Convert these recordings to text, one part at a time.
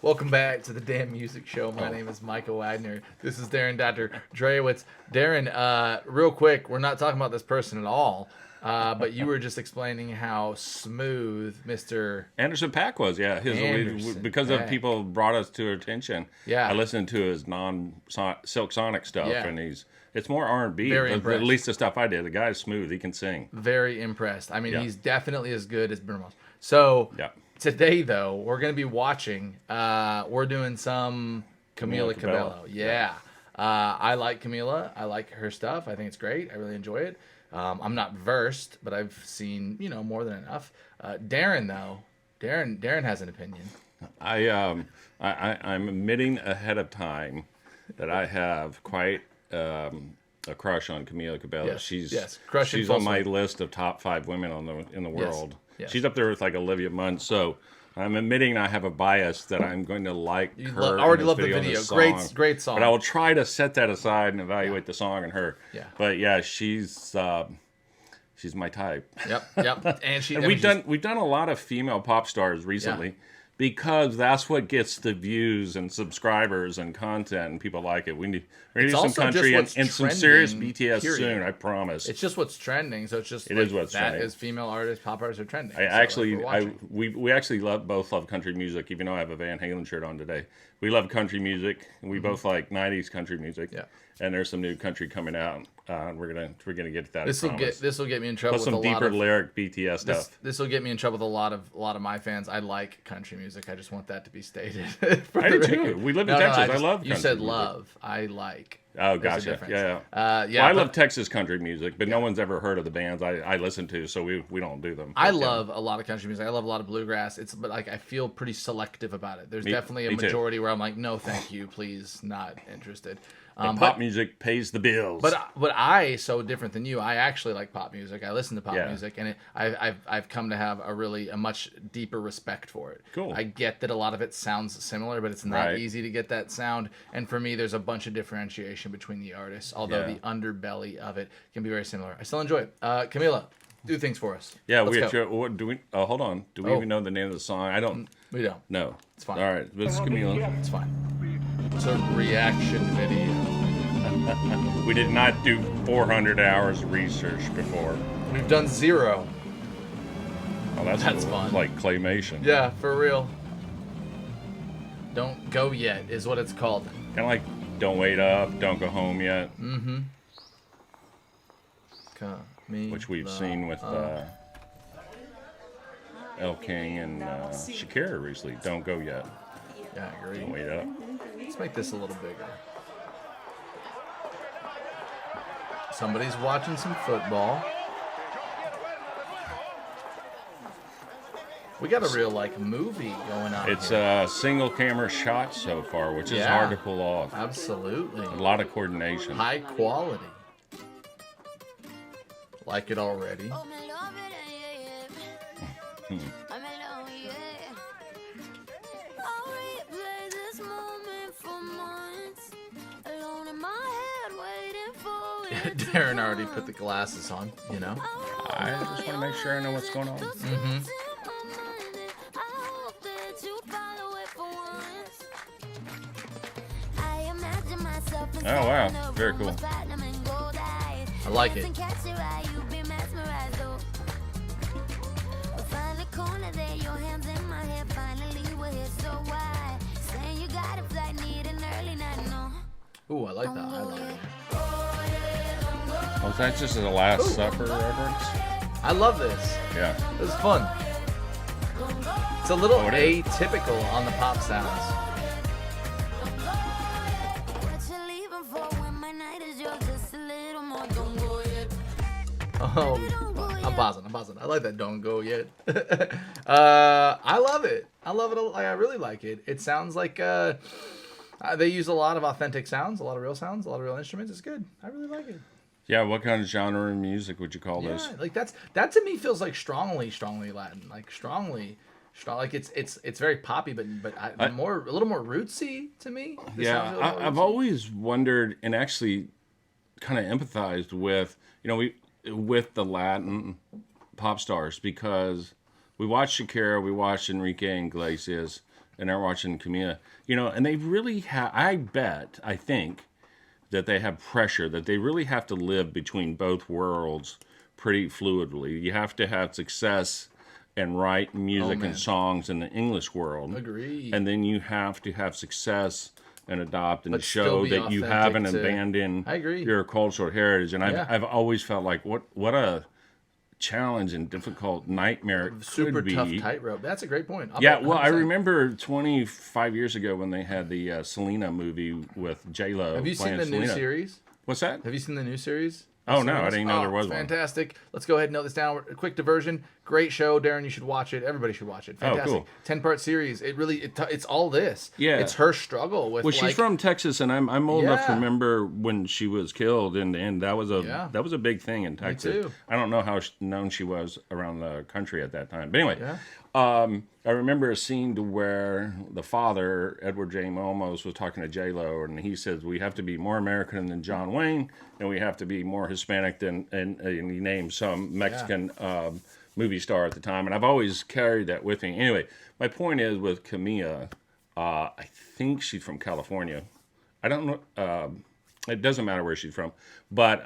Welcome back to the Damn Music Show. My name is Michael Wagner. This is Darren Dr. Drewitz. Darren, real quick, we're not talking about this person at all, but you were just explaining how smooth Mr. Anderson .Paak was, yeah. Because of people brought us to attention. Yeah. I listened to his non-Silk Sonic stuff, and it's more R&B. At least the stuff I did. The guy's smooth. He can sing. Very impressed. I mean, he's definitely as good as Bruno Mars. So today, though, we're going to be watching. We're doing some Camila Cabello. Yeah. I like Camila. I like her stuff. I think it's great. I really enjoy it. I'm not versed, but I've seen, more than enough. Darren, though, Darren has an opinion. I'm admitting ahead of time that I have quite a crush on Camila Cabello. Yes, She's on my list of top 5 women in the world. Yes. She's up there with like Olivia Munn. So I'm admitting I have a bias that I'm going to like her. I already love the video. Great song. But I will try to set that aside and evaluate the song and her. Yeah. But yeah, she's my type. Yep. And we've done a lot of female pop stars recently. Because that's what gets the views and subscribers and content, and people like it. We're going to do some country and some serious BTS soon, I promise. It's just what's trending, so it's just what's trending. As female artists, pop artists are trending. We actually both love country music, even though I have a Van Halen shirt on today. We love country music, and we both like 90s country music. Yeah. And there's some new country coming out. We're gonna get to that. This will get me in trouble. Plus some deeper lyric BTS stuff. This will get me in trouble with a lot of my fans. I like country music. I just want that to be stated. I do too. We live in Texas. I love country You said music. Love. I like. Oh, gotcha. Yeah. I love Texas country music, but no one's ever heard of the bands I listen to, so we don't do them. I love a lot of country music. I love a lot of bluegrass. But I feel pretty selective about it. There's definitely a majority where I'm like, no, thank you, please, not interested. Pop music pays the bills. But I, so different than you, I actually like pop music. I listen to pop music, and I've come to have a much deeper respect for it. Cool. I get that a lot of it sounds similar, but it's not easy to get that sound. And for me, there's a bunch of differentiation between the artists, although the underbelly of it can be very similar. I still enjoy it. Camila, do things for us. Yeah, what do we? Hold on. Do we even know the name of the song? I don't. We don't. No. It's fine. All right, this is Camila. It's fine. It's a reaction video. We did not do 400 hours of research before. We've done 0. Oh, that's fun. Like claymation. Yeah, for real. Don't Go Yet is what it's called. Kind of like Don't Wait Up, Don't Go Home Yet. Mm-hmm. Which we've seen with El King and Shakira recently. Don't Go Yet. Yeah, I agree. Don't Wait Up. Let's make this a little bigger. Somebody's watching some football. We got a real movie going on. It's a single camera shot so far, which is hard to pull off. Absolutely. A lot of coordination. High quality. Like it already. Darren already put the glasses on, I just want to make sure I know what's going on. Mm-hmm. Oh, wow. Very cool. I like it. Ooh, I like that. I like it. Was that just a Last Supper reference? I love this. Yeah. This is fun. It's a little atypical on the pop sounds. Oh, I'm pausing. I like that Don't Go Yet. I love it. I really like it. It sounds like they use a lot of authentic sounds, a lot of real sounds, a lot of real instruments. It's good. I really like it. Yeah, what kind of genre of music would you call this? Like that to me feels like strongly Latin, like strong. Like it's very poppy, but a little more rootsy to me. I've always wondered and actually kind of empathized with with the Latin pop stars because we watched Shakira, we watched Enrique Iglesias, and now we're watching Camila. You know, and they really have. I think that they have pressure, that they really have to live between both worlds pretty fluidly. You have to have success and write music and songs in the English world. Agreed. And then you have to have success and adopt and show that you haven't abandoned your cultural heritage. And I've always felt like what a challenge and difficult nightmare it super could be. Tough tightrope. That's a great point. I remember 25 years ago when they had the Selena movie with J-Lo. Have you seen the new series? What's that? Have you seen the new series? Oh, no, I didn't know there was one. Fantastic. Let's go ahead and note this down. A quick diversion. Great show, Darren. You should watch it. Everybody should watch it. Fantastic. Oh, cool. 10-part series. It really, it's all this. Yeah. It's her struggle with. Well, she's from Texas, and I'm old enough to remember when she was killed, and that was a big thing in Texas. Me too. I don't know how known she was around the country at that time, but anyway. I remember a scene to where the father, Edward J. Olmos, was talking to J-Lo, and he says, we have to be more American than John Wayne, and we have to be more Hispanic than, and he named some Mexican movie star at the time, and I've always carried that with me. Anyway, my point is with Camila, I think she's from California. I don't know, it doesn't matter where she's from, but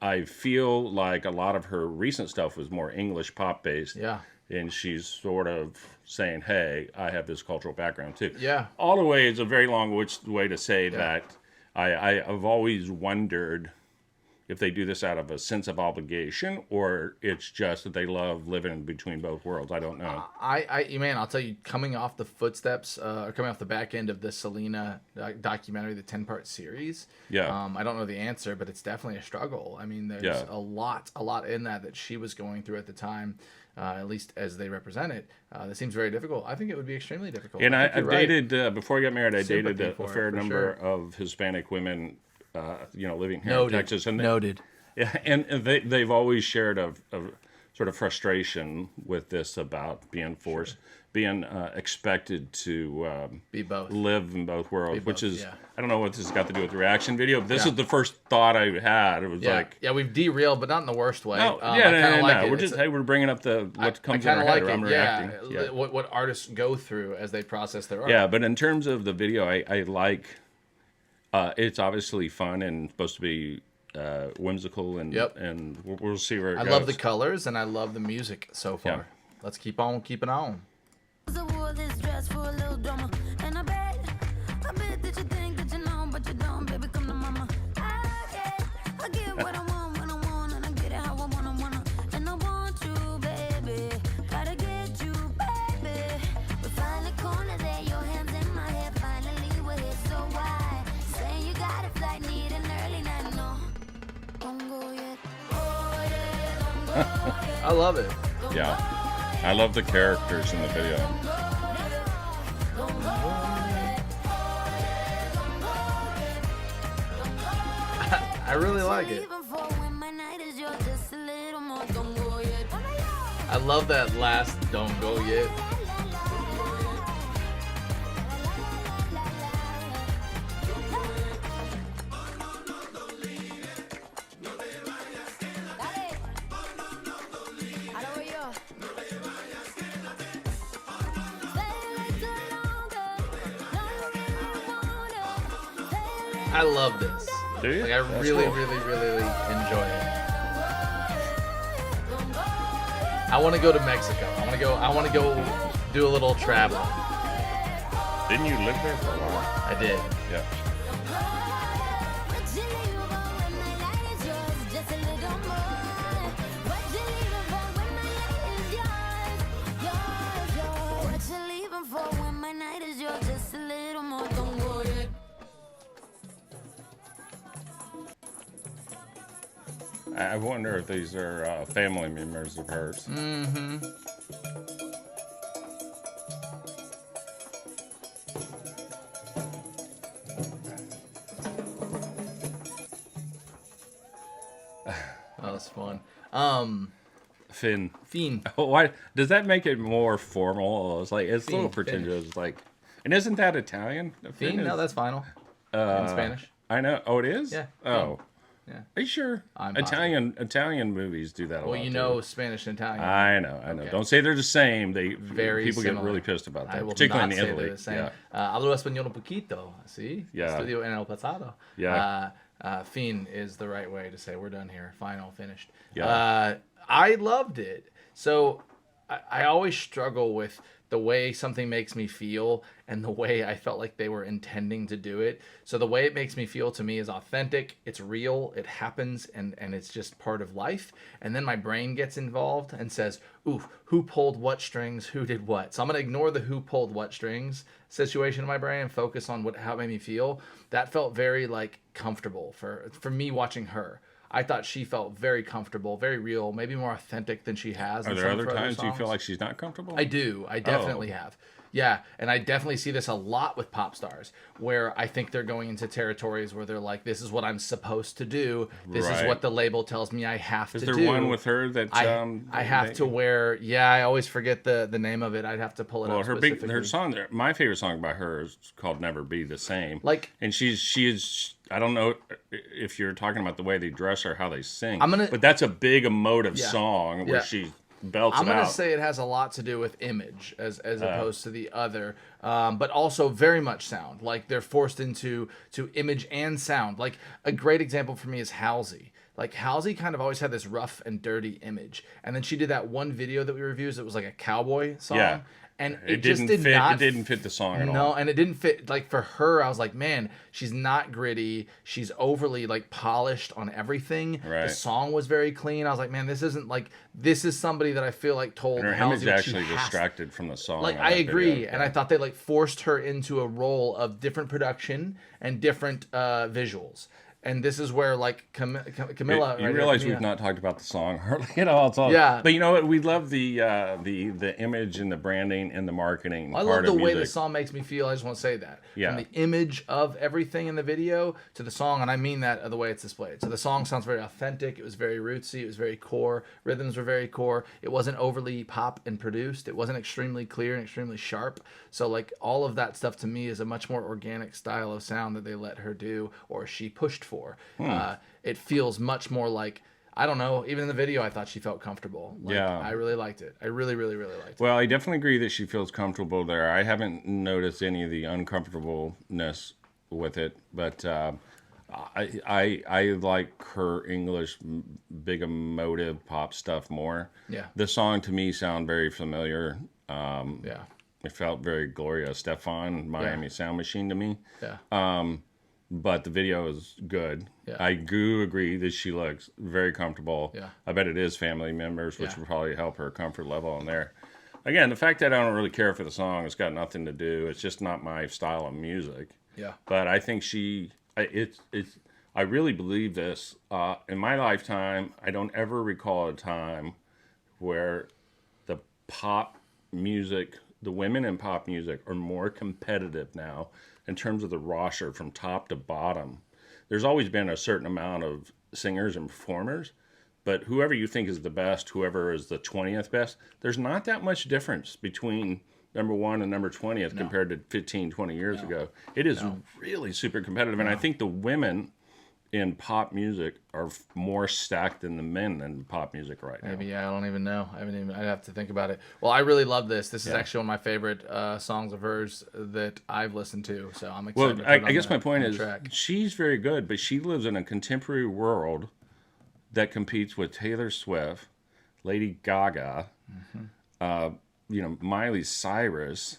I feel like a lot of her recent stuff was more English pop-based. Yeah. And she's sort of saying, hey, I have this cultural background too. Yeah. All the way is a very long way to say that I've always wondered if they do this out of a sense of obligation or it's just that they love living between both worlds. I don't know. I'll tell you, coming off the footsteps, or coming off the back end of the Selena documentary, the 10-part series. Yeah. I don't know the answer, but it's definitely a struggle. I mean, there's a lot in that she was going through at the time. At least as they represent it, that seems very difficult. I think it would be extremely difficult. And I've dated, before I got married, I dated a fair number of Hispanic women, living here in Texas. And Noted. Yeah, and they've always shared a sort of frustration with this about being forced, being expected to be both, live in both worlds, which is, I don't know what this has got to do with the reaction video, but this is the first thought I had. It was like... Yeah, we've derailed, but not in the worst way. No, no. We're just, we're bringing up what comes in our head. I'm reacting. Yeah, what artists go through as they process their art. Yeah, but in terms of the video, I like... it's obviously fun and supposed to be whimsical, and we'll see where it goes. I love the colors, and I love the music so far. Yeah. Let's keep on keeping on. I love it. Yeah. I love the characters in the video. I really like it. I love that last "Don't Go Yet." I love this. Do you? Like, I really enjoy it. I want to go to Mexico. I want to go do a little travel. Didn't you live there for a while? I did. Yeah. I wonder if these are family members of hers. Mm-hmm. Oh, that's fun. Finn. Why does that make it more formal? It's like it's a little pretentious. It's like, and isn't that Italian? Finn? No, that's final. In Spanish. I know. Oh, it is? Yeah. Oh. Yeah. Are you sure? Italian movies do that a lot. Well, you know, Spanish and Italian. I know. Okay. Don't say they're the same. People similar. get really pissed about that, I will particularly not in Italy. Say they're the same. Yeah. Hablo español un poquito. Sí. Yeah. Estudio en el pasado. Yeah. Fin is the right way to say we're done here. Final, finished. Yeah. I loved it. So I always struggle with the way something makes me feel and the way I felt like they were intending to do it. So the way it makes me feel to me is authentic, it's real, it happens, and it's just part of life. And then my brain gets involved and says, ooh, who pulled what strings, who did what? So I'm going to ignore the who pulled what strings situation in my brain and focus on how it made me feel. That felt very like comfortable for me watching her. I thought she felt very comfortable, very real, maybe more authentic than she has. Are there other times you feel like she's not comfortable? I do. I definitely have. Yeah, and I definitely see this a lot with pop stars, where I think they're going into territories where they're like, this is what I'm supposed to do. This is what the label tells me I have to do. Is there one with her that... I have to wear... Yeah, I always forget the name of it. I'd have to pull it up specifically. Her song, my favorite song by her is called Never Be the Same. And she is... I don't know if you're talking about the way they dress or how they sing, but that's a big emotive song where she belts it out. I'm going to say it has a lot to do with image as opposed to the other, but also very much sound. Like they're forced into image and sound. Like a great example for me is Halsey. Like Halsey kind of always had this rough and dirty image, and then she did that one video that we reviewed that was like a cowboy song. Yeah. And it just did not. It didn't fit the song at all. No, and it didn't fit. Like for her, I was like, man, she's not gritty. She's overly like polished on everything. Right. The song was very clean. I was like, man, this isn't like this is somebody that I feel like told. And her Halsey image actually distracted from the song. Like I agree, and I thought they like forced her into a role of different production and different visuals. And this is where, like, Camila... You realize we've not talked about the song hardly at all. It's all. Yeah. But you know what? We love the image and the branding and the marketing. I love the way the song makes me feel. I just want to say that. Yeah. From the image of everything in the video to the song, and I mean that the way it's displayed. So the song sounds very authentic. It was very rootsy. It was very core. Rhythms were very core. It wasn't overly pop and produced. It wasn't extremely clear and extremely sharp. So, like, all of that stuff to me is a much more organic style of sound that they let her do or she pushed for. It feels much more like, I don't know, even in the video I thought she felt comfortable. Like, I really liked it. I really, really, really liked it. Well, I definitely agree that she feels comfortable there. I haven't noticed any of the uncomfortableness with it, but I like her English big emotive pop stuff more. Yeah. The song to me sound very familiar. It felt very Gloria Estefan, Miami Sound Machine to me. Yeah. But the video is good. Yeah. I do agree that she looks very comfortable. Yeah. I bet it is family members, which will probably help her comfort level in there. Again, the fact that I don't really care for the song, it's got nothing to do. It's just not my style of music. Yeah. But I think I really believe this. In my lifetime, I don't ever recall a time where the pop music, the women in pop music are more competitive now in terms of the roster from top to bottom. There's always been a certain amount of singers and performers, but whoever you think is the best, whoever is the 20th best, there's not that much difference between number 1 and number 20th compared to 15, 20 years ago. It is really super competitive, and I think the women in pop music are more stacked than the men in pop music right now. Maybe, I don't even know. I'd have to think about it. Well, I really love this. This is actually one of my favorite songs of hers that I've listened to, so I'm excited. Well, I guess my point is she's very good, but she lives in a contemporary world that competes with Taylor Swift, Lady Gaga, Miley Cyrus,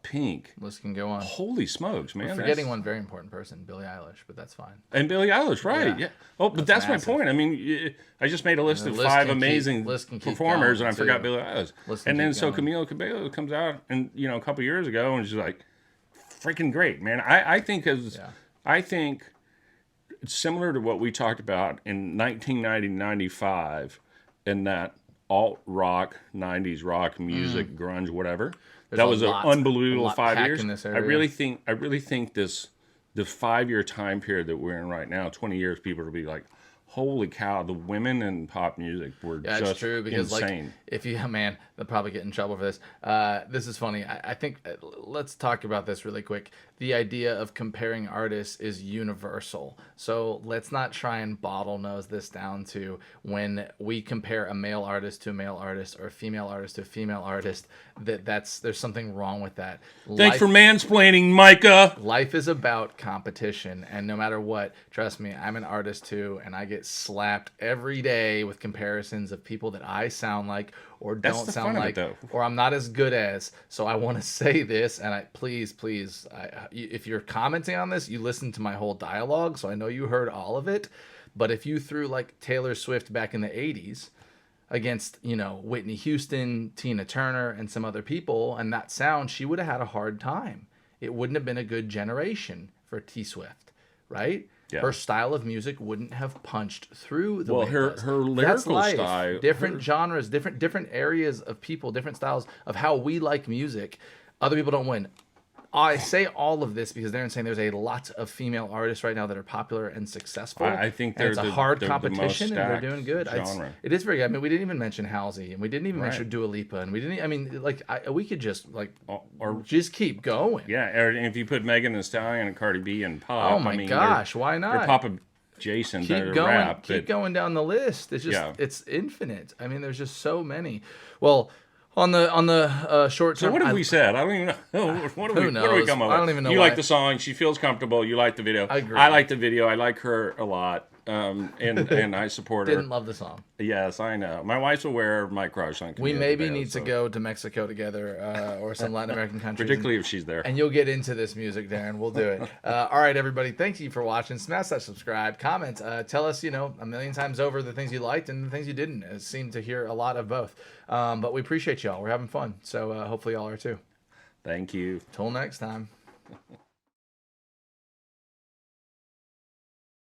Pink. List can go on. Holy smokes, man! We're forgetting one very important person, Billie Eilish, but that's fine. And Billie Eilish, right? Yeah. Oh, but that's my point. I mean, I just made a list of 5 amazing performers, and I forgot Billie Eilish. And then so Camila Cabello comes out, and a couple years ago, and she's like, freaking great, man. I think it's similar to what we talked about in 1995, in that alt rock, 90s rock music, grunge, whatever. That was an unbelievable 5 years. I really think the 5-year time period that we're in right now, 20 years, people will be like, holy cow, the women in pop music were just true because insane. Like, if you, man, they'll probably get in trouble for this. This is funny. I think let's talk about this really quick. The idea of comparing artists is universal. So let's not try and bottlenose this down to when we compare a male artist to a male artist or a female artist to a female artist. There's something wrong with that. Thanks for mansplaining, Micah. Life is about competition, and no matter what, trust me, I'm an artist too, and I get slapped every day with comparisons of people that I sound like or don't sound like, or I'm not as good as. So I want to say this, and please, if you're commenting on this, you listen to my whole dialogue, so I know you heard all of it. But if you threw like Taylor Swift back in the 80s against, Whitney Houston, Tina Turner, and some other people, and that sound, she would have had a hard time. It wouldn't have been a good generation for T Swift, right? Yeah. Her style of music wouldn't have punched through the way her lyrical style, different genres, different areas of people, different styles of how we like music. Other people don't win. I say all of this because they're saying there's a lot of female artists right now that are popular and successful. I think it's a hard competition, and they're doing good. It is very good. I mean, we didn't even mention Halsey, and we didn't even mention Dua Lipa, and we didn't. I mean, we could just or just keep going. Yeah, and if you put Megan Thee Stallion and Cardi B and pop, oh my gosh, why not? They're pop Jason, keep going, keep going down the list. It's just it's infinite. I mean, there's just so many. Well. On the short term. So what have we said? I don't even know. What do we come up with? I don't even know. You like the song. She feels comfortable. You like the video. I agree. I like the video. I like her a lot. And I support her. Didn't love the song. Yes, I know. My wife's aware of my crush on Camila We maybe Cabello, need to go to Mexico together or some Latin American countries. Particularly if she's there. And you'll get into this music, Darren. We'll do it. All right, everybody. Thank you for watching. Smash that subscribe. Comment. Tell us, a million times over the things you liked and the things you didn't. It seemed to hear a lot of both. But we appreciate y'all. We're having fun. So hopefully y'all are too. Thank you. Till next time.